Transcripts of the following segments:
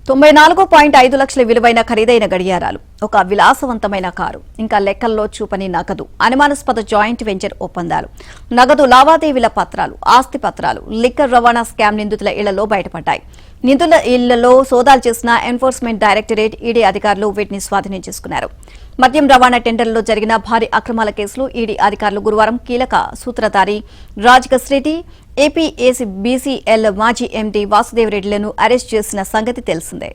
94.5 లక్షల విలువైన ఖరీదైన గడియారాలు, ఒక విలాసవంతమైన కారు, ఇంకా లెక్కల్లో చూపని నగదు, అనుమానాస్పద జాయింట్ వెంచర్ ఒప్పందాలు, నగదు లావాదేవీల పత్రాలు, ఆస్తి పత్రాలు, లిక్కర్ రవాణా స్కామ్ నిందితుల ఇళ్లలో బయటపడ్డాయి. నిందితుల ఇళ్లలో సోదాలు చేసిన ఎన్ఫోర్స్మెంట్ డైరెక్టరేట్, ఈడీ అధికారులు వీటిని స్వాధీనం చేసుకున్నారు. మద్యం రవాణా టెండర్లలో జరిగిన భారీ అక్రమాల కేసులో ఈడీ అధికారులు గురువారం కీలక సూత్రధారి రాజకస్ రెడ్డి, ఏపీఎస్బీసీఎల్ మాజీ ఎండీ వాసుదేవరెడ్డిలను అరెస్ట్ చేసిన సంగతి తెలిసిందే.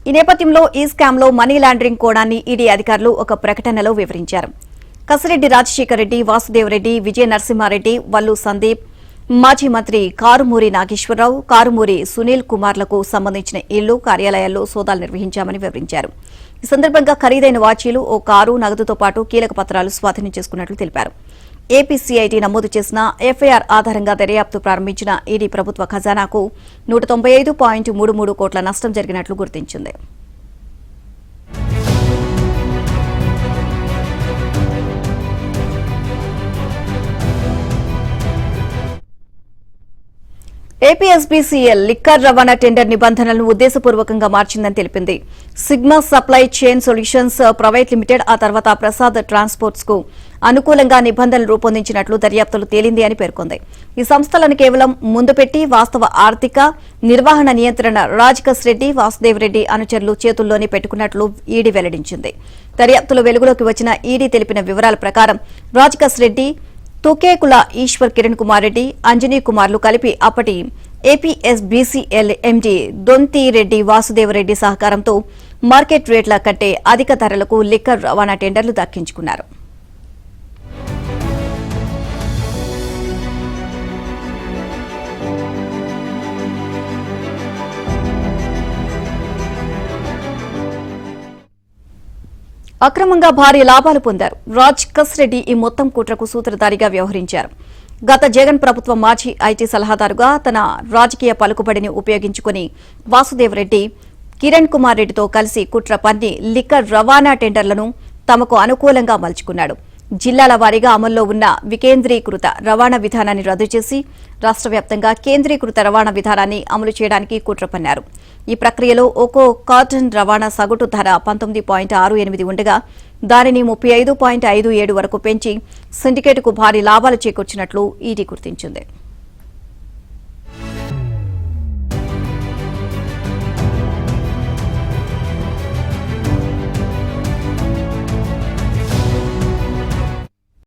ఈ నేపథ్యంలో ఈ స్కామ్లో మనీ లాండరింగ్ కోణాన్ని ఈడీ అధికారులు ఒక ప్రకటనలో వివరించారు. కసిరెడ్డి రాజశేఖర్ రెడ్డి, వాసుదేవరెడ్డి, విజయ నరసింహారెడ్డి, వల్లు సందీప్, మాజీ మంత్రి కారుమూరి నాగేశ్వరరావు, కారుమూరి సునీల్ కుమార్లకు సంబంధించిన ఇళ్లు, కార్యాలయాల్లో సోదాలు నిర్వహించామని వివరించారు. ఈ సందర్భంగా ఖరీదైన వాచీలు, ఓ కారు, నగదుతో పాటు కీలక పత్రాలు స్వాధీనం చేసుకున్నట్లు తెలిపారు. ఏపీసీఐటీ నమోదు చేసిన ఎఫ్ఐఆర్ ఆధారంగా దర్యాప్తు ప్రారంభించిన ఈడీ ప్రభుత్వ ఖజానాకు 195.33 కోట్ల నష్టం జరిగినట్లు గుర్తించింది. ఏపీఎస్బీసీఎల్ లిక్కర్ రవాణా టెండర్ నిబంధనలను ఉద్దేశపూర్వకంగా మార్చిందని తెలిపింది. Sigma supply chain solutions private limited, ఆ తర్వాత ప్రసాద్ ట్రాన్స్పోర్ట్స్ కు అనుకూలంగా నిబంధనలు రూపొందించినట్లు దర్యాప్తులు తేలింది అని పేర్కొంది. ఈ సంస్థలను కేవలం ముందు పెట్టి వాస్తవ ఆర్థిక నిర్వహణ నియంత్రణ రాజకస్ రెడ్డి, వాసుదేవరెడ్డి అనుచరులు చేతుల్లోనే పెట్టుకున్నట్లు ఈడీ వెల్లడించింది. దర్యాప్తులు వెలుగులోకి వచ్చిన ఈడీ తెలిపిన వివరాల ప్రకారం రాజకస్ రెడ్డి, తుకేకుల ఈశ్వర్, కిరణ్ కుమార్ రెడ్డి, అంజనీ కుమార్లు కలిపి అప్పటి ఏపీఎస్బీసీఎల్ ఎండీ దొంతిరెడ్డి వాసుదేవరెడ్డి సహకారంతో మార్కెట్ రేట్ల కంటే అధిక ధరలకు లిక్కర్ రవాణా టెండర్లు దక్కించుకున్నారు. అక్రమంగా భారీ లాభాలు పొందారు. రాజకస్ రెడ్డి ఈ మొత్తం కుట్రకు సూత్రధారిగా వ్యవహరించారు. గత జగన్ ప్రభుత్వం మాజీ ఐటీ సలహాదారుగా తన రాజకీయ పలుకుబడిని ఉపయోగించుకుని వాసుదేవరెడ్డి, కిరణ్ కుమార్ రెడ్డితో కలిసి కుట్ర పన్ని లిక్కర్ రవాణా టెండర్లను తమకు అనుకూలంగా మలుచుకున్నాడు. జిల్లాల వారీగా అమల్లో ఉన్న వికేంద్రీకృత రవాణా విధానాన్ని రద్దు చేసి రాష్ట్ర వ్యాప్తంగా కేంద్రీకృత రవాణా విధానాన్ని అమలు చేయడానికి కుట్ర పన్నారు. ఈ ప్రక్రియలో ఒక్కో కార్టన్ రవాణా సగటు ధర 19.68 ఉండగా దానిని 35.57 వరకు పెంచి సిండికేట్కు భారీ లాభాలు చేకూర్చినట్లు ఈడీ గుర్తించింది.